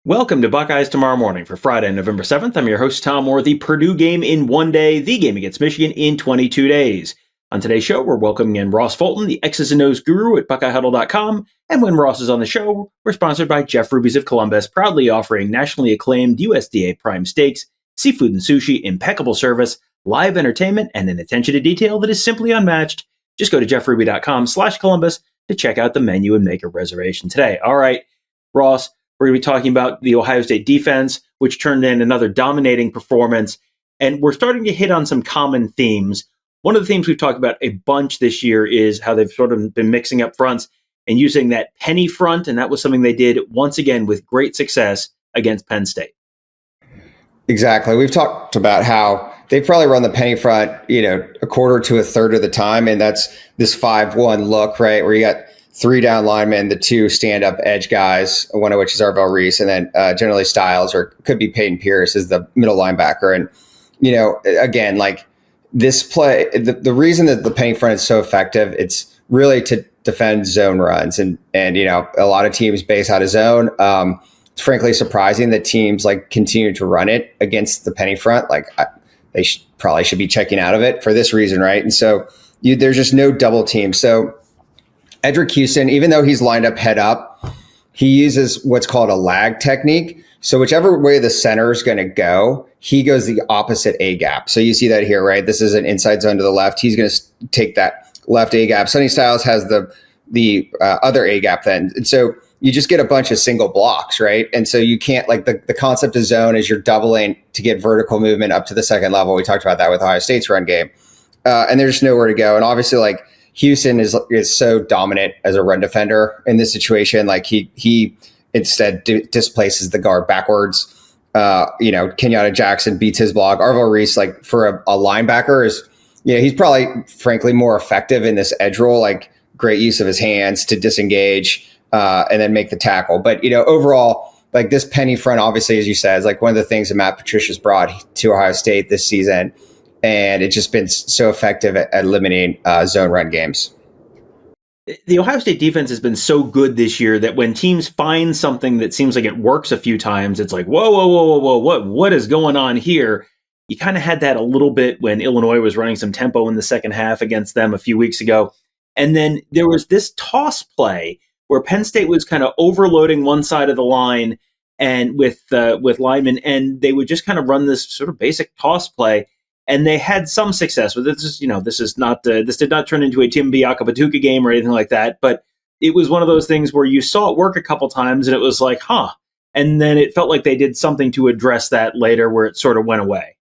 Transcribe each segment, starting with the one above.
Welcome to Buckeyes Tomorrow Morning for Friday, November 7th. I'm your host, Tom Moore. The Purdue game in 1 day, the game against Michigan in 22 days. On today's show, we're welcoming in Ross Fulton, the X's and O's guru at BuckeyeHuddle.com. And when Ross is on the show, we're sponsored by Jeff Ruby's of Columbus, proudly offering nationally acclaimed USDA prime steaks, seafood and sushi, impeccable service, live entertainment, and an attention to detail that is simply unmatched. Just go to jeffruby.com/Columbus to check out the menu and make a reservation today. All right, Ross. We're going to be talking about the Ohio State defense, which turned in another dominating performance. And we're starting to hit on some common themes. One of the themes we've talked about a bunch this year is how they've sort of been mixing up fronts and using that penny front. And that was something they did once again with great success against Penn State. Exactly. We've talked about how they probably run the penny front, a quarter to a third of the time. And that's this 5-1 look, right? Where you got 3 down linemen, the 2 stand-up edge guys, one of which is Arvell Reese, and then generally Styles, or could be Peyton Pierce, is the middle linebacker. And, again, like this play, the reason that the penny front is so effective, it's really to defend zone runs. And a lot of teams base out of zone. It's frankly surprising that teams continue to run it against the penny front. They probably should be checking out of it for this reason, right? And so there's just no double team. So Edric Houston, even though he's lined up head up, he uses what's called a lag technique. So whichever way the center is going to go, he goes the opposite A gap. So you see that here, right? This is an inside zone to the left. He's going to take that left A gap. Sonny Styles has the other A gap then. And so you just get a bunch of single blocks, right? And so you can't, the concept of zone is you're doubling to get vertical movement up to the second level. We talked about that with Ohio State's run game. And there's nowhere to go. And obviously, Houston is so dominant as a run defender in this situation. He instead displaces the guard backwards. Kenyatta Jackson beats his block. Arvell Reese, for a linebacker, is he's probably frankly more effective in this edge role. Great use of his hands to disengage and then make the tackle. But overall, this penny front, obviously, as you said, is one of the things that Matt Patricia's brought to Ohio State this season. And it's just been so effective at limiting zone run games. The Ohio State defense has been so good this year that when teams find something that seems like it works a few times, it's like, whoa, what is going on here? You kind of had that a little bit when Illinois was running some tempo in the second half against them a few weeks ago. And then there was this toss play where Penn State was kind of overloading one side of the line and with linemen, and they would just kind of run this sort of basic toss play. And they had some success with it. This did not turn into a Tim Biakabatuka game or anything like that. But it was one of those things where you saw it work a couple times and it was like, huh. And then it felt like they did something to address that later where it sort of went away.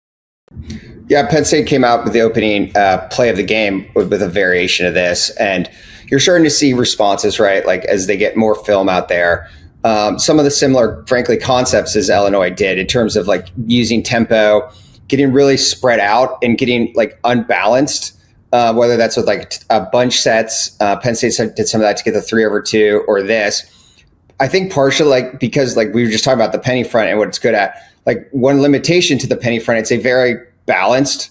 Yeah, Penn State came out with the opening play of the game with a variation of this. And you're starting to see responses, right? As they get more film out there. Some of the similar, frankly, concepts as Illinois did in terms of using tempo, getting really spread out and getting unbalanced, whether that's with bunch sets. Penn State did some of that to get the 3-over-2 or this. I think partially because we were just talking about the penny front and what it's good at. One limitation to the penny front, it's a very balanced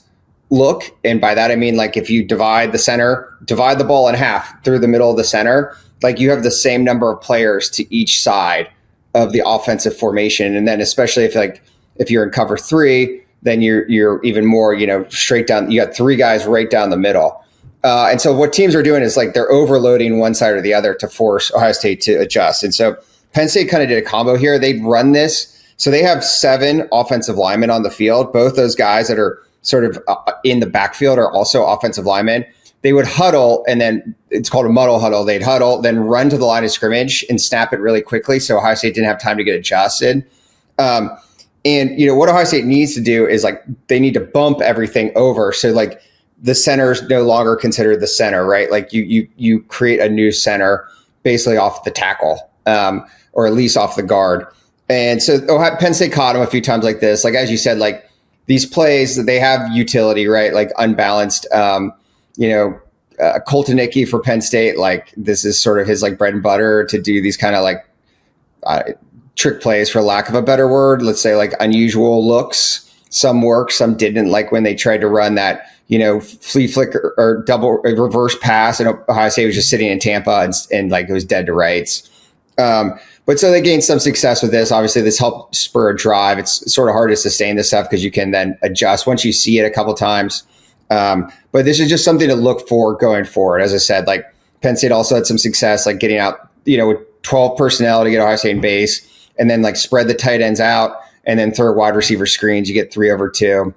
look. And by that, I mean, if you divide the ball in half through the middle of the center, you have the same number of players to each side of the offensive formation. And then especially if you're in cover 3, then you're even more, straight down. You got 3 guys right down the middle. And so what teams are doing is they're overloading one side or the other to force Ohio State to adjust. And so Penn State kind of did a combo here. They'd run this. So they have 7 offensive linemen on the field. Both those guys that are sort of in the backfield are also offensive linemen. They would huddle, and then it's called a muddle huddle. They'd huddle, then run to the line of scrimmage and snap it really quickly. So Ohio State didn't have time to get adjusted. And what Ohio State needs to do is they need to bump everything over. So the center is no longer considered the center, right? You create a new center basically off the tackle, or at least off the guard. And so Penn State caught him a few times like this. As you said, these plays, they have utility, right? Unbalanced, Colton Nicky for Penn State. This is sort of his bread and butter to do these kind of trick plays, for lack of a better word. Let's say unusual looks. Some work, some didn't. When they tried to run that, flea flicker or double reverse pass, and Ohio State was just sitting in Tampa and it was dead to rights. But so they gained some success with this. Obviously, this helped spur a drive. It's sort of hard to sustain this stuff because you can then adjust once you see it a couple times. But this is just something to look for going forward. As I said, like Penn State also had some success, like getting out, with 12 personnel to get Ohio State in base, and then like spread the tight ends out and then throw wide receiver screens. You get 3 over 2.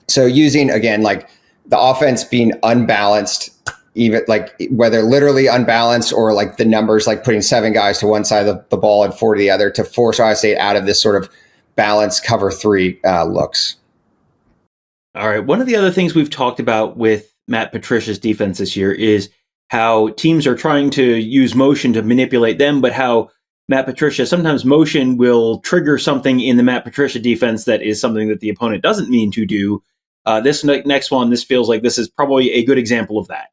So using, again, like the offense being unbalanced, even like whether literally unbalanced or like the numbers, like putting 7 guys to one side of the ball and 4 to the other to force Ohio State out of this sort of balanced cover 3 looks. All right. One of the other things we've talked about with Matt Patricia's defense this year is how teams are trying to use motion to manipulate them, but how Matt Patricia, sometimes motion will trigger something in the Matt Patricia defense that is something that the opponent doesn't mean to do. This next one, this feels like this is probably a good example of that.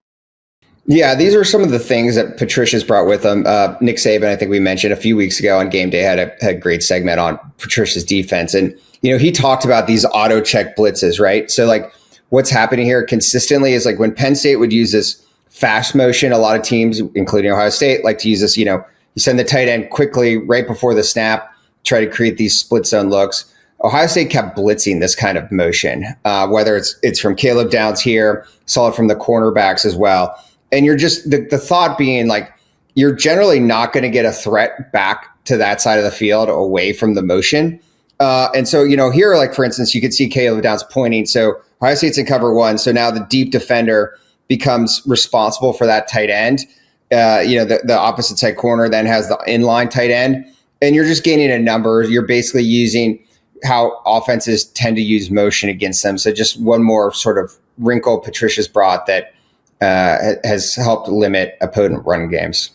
Yeah, these are some of the things that Patricia's brought with him. Nick Saban, I think we mentioned a few weeks ago on Game Day, had a great segment on Patricia's defense. And, he talked about these auto check blitzes, right? So like what's happening here consistently is like when Penn State would use this fast motion, a lot of teams, including Ohio State, like to use this, you send the tight end quickly right before the snap, try to create these split zone looks. Ohio State kept blitzing this kind of motion, whether it's from Caleb Downs here, saw it from the cornerbacks as well. And you're just, the thought being like, you're generally not going to get a threat back to that side of the field away from the motion. And so, here, like, for instance, you could see Caleb Downs pointing. So Ohio State's in cover 1. So now the deep defender becomes responsible for that tight end. The opposite side corner then has the inline tight end. And you're just gaining a number. You're basically using how offenses tend to use motion against them. So just one more sort of wrinkle Patricia's brought that has helped limit opponent run games.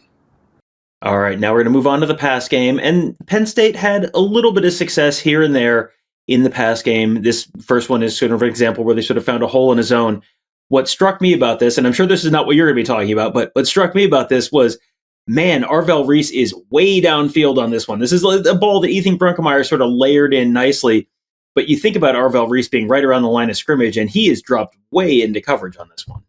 All right, now we're going to move on to the pass game. And Penn State had a little bit of success here and there in the pass game. This first one is sort of an example where they sort of found a hole in a zone. What struck me about this, and I'm sure this is not what you're going to be talking about, but what struck me about this was, man, Arvell Reese is way downfield on this one. This is a ball that Ethan Brunkemeyer sort of layered in nicely. But you think about Arvell Reese being right around the line of scrimmage, and he is dropped way into coverage on this one.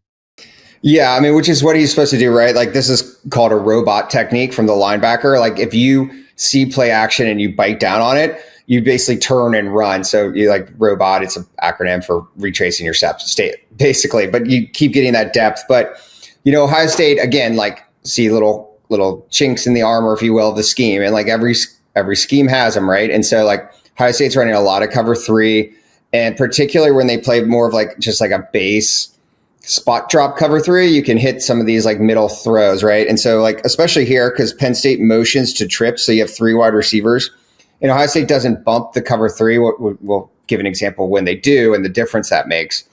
Yeah, I mean, which is what he's supposed to do, right? Like, this is called a robot technique from the linebacker. Like, if you see play action and you bite down on it, you basically turn and run. So you like robot, it's an acronym for retracing your steps, basically, but you keep getting that depth. But, Ohio State, again, like, see little chinks in the armor, if you will, of the scheme. And like every scheme has them, right? And so like Ohio State's running a lot of cover 3, and particularly when they play more of like just like a base spot drop cover 3, you can hit some of these like middle throws, right? And so like, especially here, because Penn State motions to trips, so you have 3 wide receivers, and Ohio State doesn't bump the cover 3. We'll give an example when they do and the difference that makes.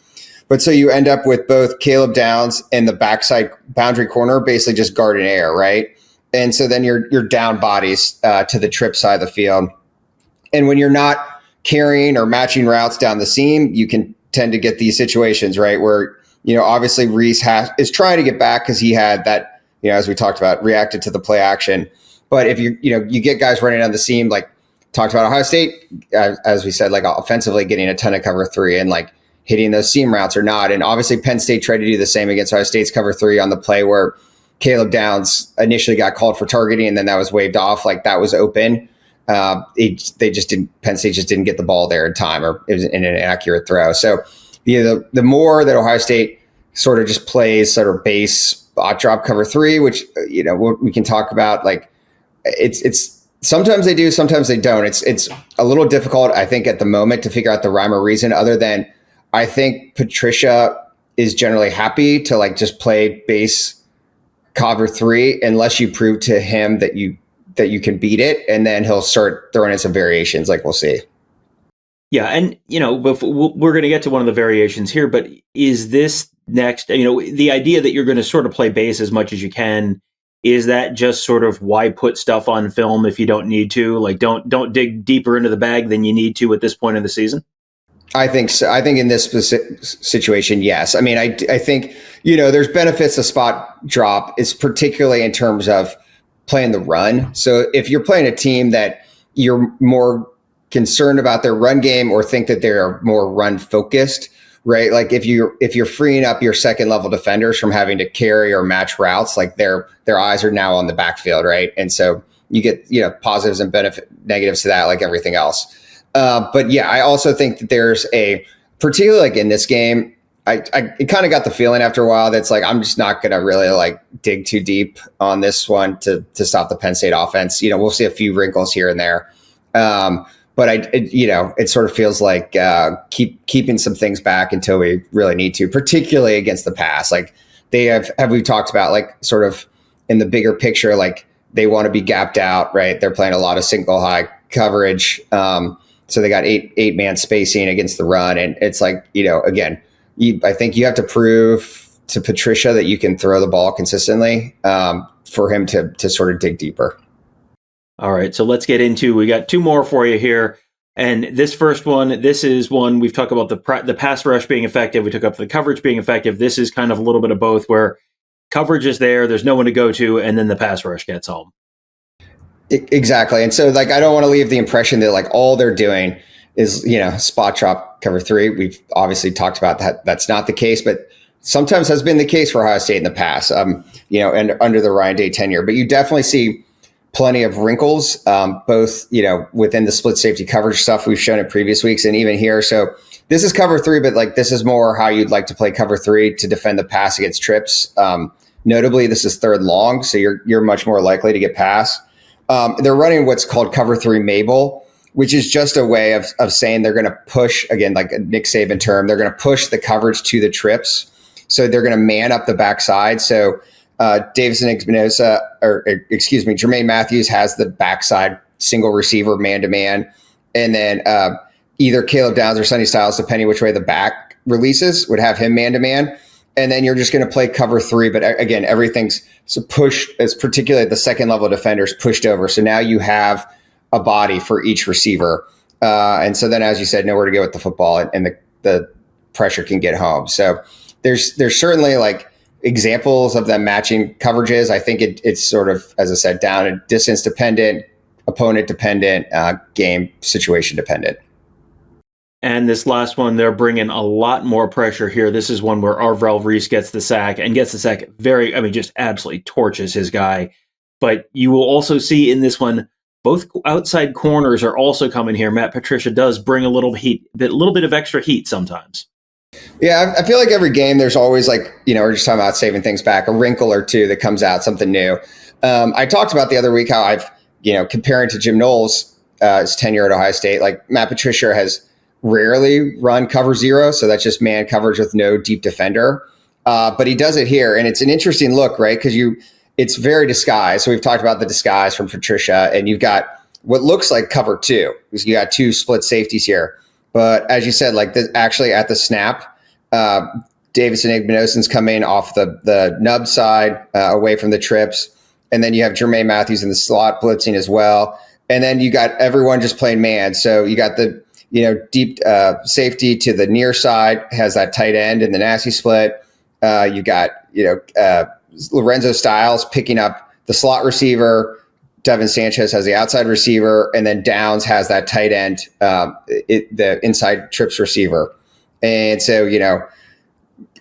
But so you end up with both Caleb Downs and the backside boundary corner basically just guarding air, right? And so then you're down bodies to the trip side of the field. And when you're not carrying or matching routes down the seam, you can tend to get these situations, right? Where, obviously Reese is trying to get back because he had that, as we talked about, reacted to the play action. But if you get guys running on the seam, like talked about Ohio State, as we said, like offensively getting a ton of cover 3 and like hitting those seam routes or not. And obviously Penn State tried to do the same against Ohio State's cover 3 on the play where Caleb Downs initially got called for targeting and then that was waved off. Like that was open. Penn State just didn't get the ball there in time, or it was in an inaccurate throw. So the more that Ohio State sort of just plays sort of base spot drop cover 3, which, we can talk about, like it's sometimes they do, sometimes they don't. It's a little difficult, I think, at the moment to figure out the rhyme or reason, other than I think Patricia is generally happy to like just play base cover 3 unless you prove to him that you can beat it, and then he'll start throwing in some variations, like we'll see. Yeah, and we're going to get to one of the variations here, but is this next? The idea that you're going to sort of play base as much as you can, is that just sort of why put stuff on film if you don't need to? Like, don't dig deeper into the bag than you need to at this point in the season? I think so. I think in this specific situation, yes. I mean, I think, there's benefits to spot drop, is particularly in terms of playing the run. So if you're playing a team that you're more concerned about their run game or think that they're more run focused, right? Like if you're freeing up your second level defenders from having to carry or match routes, like their eyes are now on the backfield, right? And so you get, positives and negatives to that, like everything else. But yeah, I also think that there's particularly like in this game, I kind of got the feeling after a while that's like, I'm just not going to really like dig too deep on this one to stop the Penn State offense. We'll see a few wrinkles here and there. But it sort of feels like keeping some things back until we really need to, particularly against the pass. Like we talked about, like sort of in the bigger picture, like they want to be gapped out, right? They're playing a lot of single high coverage. So they got eight man spacing against the run. And it's like, again, I think you have to prove to Patricia that you can throw the ball consistently for him to sort of dig deeper. All right, so let's get into, we got two more for you here. And this first one, this is one we've talked about the pass rush being effective. We took up the coverage being effective. This is kind of a little bit of both, where coverage is there's no one to go to, and then the pass rush gets home. Exactly. And so like, I don't want to leave the impression that like all they're doing is, spot drop cover 3. We've obviously talked about that. That's not the case, but sometimes has been the case for Ohio State in the past, and under the Ryan Day tenure. But you definitely see plenty of wrinkles, both, within the split safety coverage stuff we've shown in previous weeks and even here. So this is cover 3, but like this is more how you'd like to play cover 3 to defend the pass against trips. Notably, this is third long, so you're much more likely to get past. They're running what's called cover 3 Mabel, which is just a way of saying they're going to push, again, like a Nick Saban term, they're going to push the coverage to the trips. So they're going to man up the backside. So Jermaine Matthews has the backside single receiver man-to-man. And then either Caleb Downs or Sonny Styles, depending which way the back releases, would have him man-to-man. And then you're just going to play cover 3. But again, everything's pushed, as particularly the second level defenders pushed over. So now you have a body for each receiver. And so then, as you said, nowhere to go with the football, and the pressure can get home. So there's certainly like examples of them matching coverages. I think it's sort of, as I said, down and distance dependent, opponent dependent, game situation dependent. And this last one, they're bringing a lot more pressure here. This is one where Arvell Reese gets the sack just absolutely torches his guy. But you will also see in this one, both outside corners are also coming here. Matt Patricia does bring a little bit of extra heat sometimes. Yeah, I feel like every game there's always like, we're just talking about saving things back, a wrinkle or two that comes out, something new. I talked about the other week how I've, comparing to Jim Knowles' tenure at Ohio State, like Matt Patricia has rarely run cover 0. So that's just man coverage with no deep defender. But he does it here. And it's an interesting look, right? Because it's very disguised. So we've talked about the disguise from Patricia, and you've got what looks like cover 2, because you got 2 split safeties here. But as you said, like this, actually at the snap, Davison Igbenoson's coming off the nub side away from the trips. And then you have Jermaine Matthews in the slot blitzing as well. And then you got everyone just playing man. So you got the, deep safety to the near side, has that tight end in the nasty split. You got, Lorenzo Styles picking up the slot receiver. Devin Sanchez has the outside receiver, and then Downs has that tight end, the inside trips receiver. And so,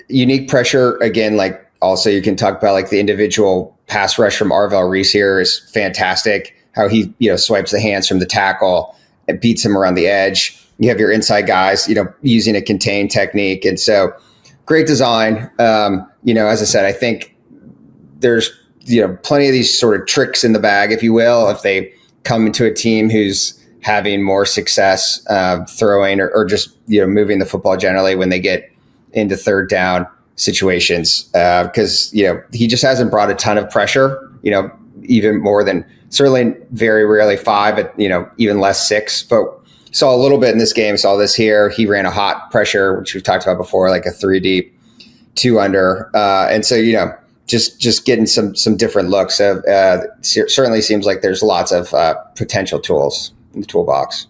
unique pressure again, like also you can talk about like the individual pass rush from Arvell Reese here is fantastic. How he, swipes the hands from the tackle and beats him around the edge. You have your inside guys, using a contain technique. And so great design. As I said, I think there's, plenty of these sort of tricks in the bag, if you will, if they come into a team who's having more success throwing or just, moving the football generally when they get into third down situations. Because, he just hasn't brought a ton of pressure, even more than certainly very rarely 5, but, even less 6. But saw a little bit in this game, saw this here. He ran a hot pressure, which we've talked about before, like a 3 deep, 2 under. And so, just getting some different looks. Certainly seems like there's lots of potential tools in the toolbox.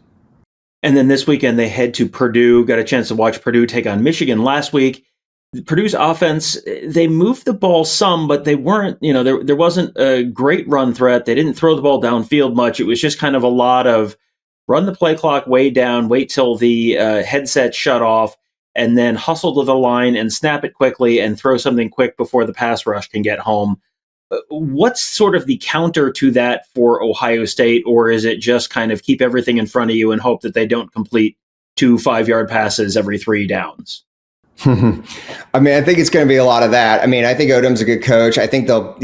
And then this weekend they head to Purdue. Got a chance to watch Purdue take on Michigan last week. Purdue's offense, they moved the ball some, but they weren't, there wasn't a great run threat. They didn't throw the ball downfield much. It was just kind of a lot of run the play clock way down, wait till the headset shut off, and then hustle to the line and snap it quickly and throw something quick before the pass rush can get home. What's sort of the counter to that for Ohio State, or is it just kind of keep everything in front of you and hope that they don't complete 2 5-yard passes every 3 downs? I mean, I think it's going to be a lot of that. I mean, I think Odom's a good coach. I think they'll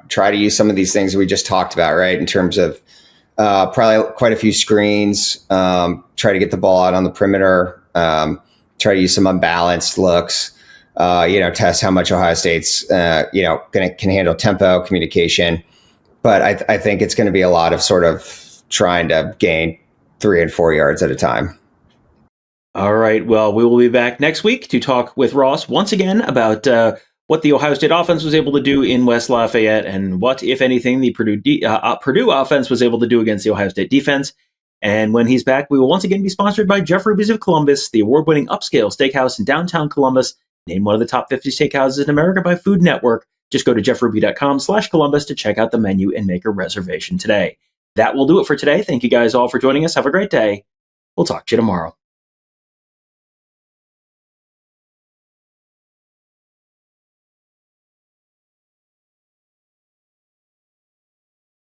try to use some of these things we just talked about, right? In terms of probably quite a few screens, try to get the ball out on the perimeter, try to use some unbalanced looks, test how much Ohio State's, can handle tempo, communication. But I think it's going to be a lot of sort of trying to gain 3 and 4 yards at a time. All right. Well, we will be back next week to talk with Ross once again about what the Ohio State offense was able to do in West Lafayette and what, if anything, the Purdue offense was able to do against the Ohio State defense. And when he's back, we will once again be sponsored by Jeff Ruby's of Columbus, the award-winning upscale steakhouse in downtown Columbus, named one of the top 50 steakhouses in America by Food Network. Just go to jeffruby.com/Columbus to check out the menu and make a reservation today. That will do it for today. Thank you guys all for joining us. Have a great day. We'll talk to you tomorrow.